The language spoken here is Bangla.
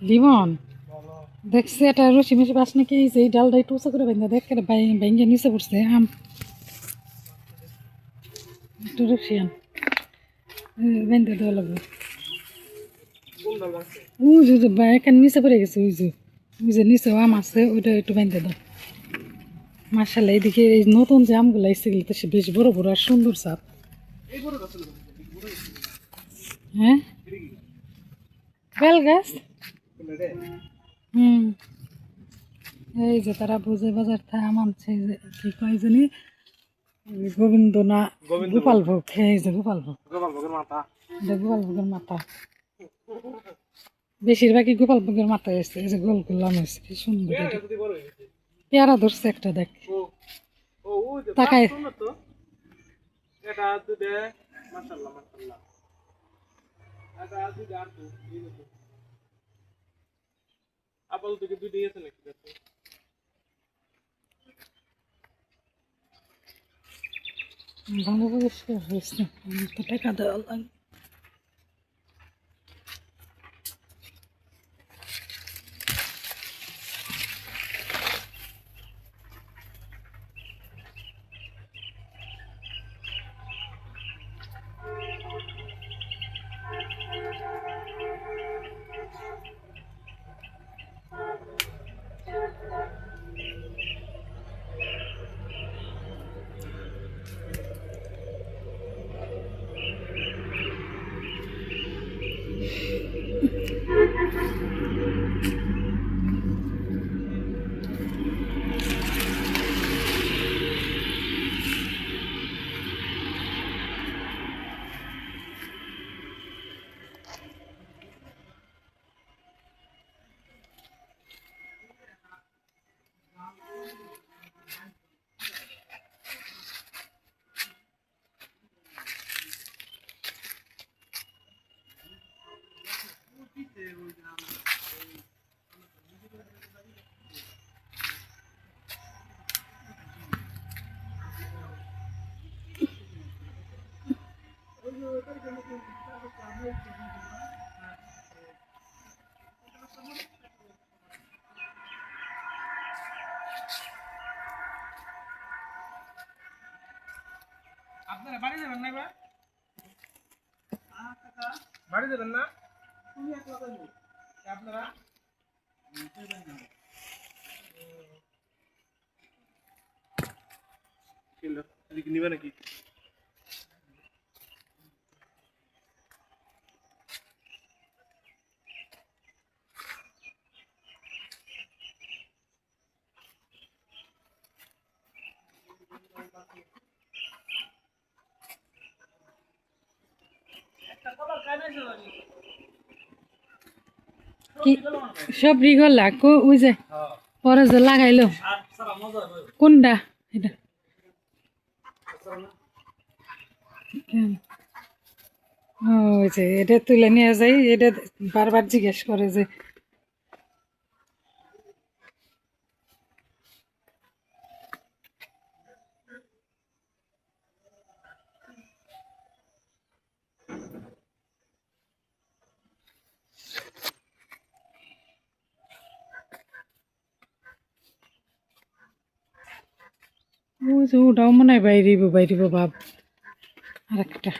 লিমন দেখছে এটা রসি মিশি বাস নাকি এই ডালটা একটু উঁচা করে বেঁধে দেখ ভেঙে নিচে পড়ছে আম একটু রসি আন বেঁধে দেওয়া লাগবে ওই যে এখানে নিচে পড়ে গেছে ওই যে নিচে আম আছে ওইটা একটু বেঁধে দাও মার্শাল্লাহ এদিকে এই নতুন যে আমগুলো এসেগুলো তো সে বেশ বড় বড় আর সুন্দর সাপ হ্যাঁ বেল গাছ হুম এই যে তারা বুঝে বাজার থেকে আম আনছে কি কয় জানি গোবিন্দ না গোপাল ভোগ এই যে গোপাল ভোগ এটা গোপাল ভোগের মাথা বেশিরভাগই গোপাল ভোগের মাথা এসছে এই যে গোল গোল আম হয়েছে কি সুন্দর পেয়ারা ধরছে একটা দেখ তাকায় ভালো পরিষ্কার হয়েছে তো টাকা দেওয়া লাগে আপনারা বাড়ি যাবেন না এবার বাড়ি যাবেন না তুমি একলা যাবেন আপনারা কিলো এদিকে নিবে নাকি কি সব রিগল লাগো ওই যে পরে যে লাগাইলো কোনটা এটা ওই যে এটা তুলে নিয়ে যাই এটা বারবার জিজ্ঞেস করে যে ওই যে ওটাও মনে হয় বাইরিব ভাব আর একটা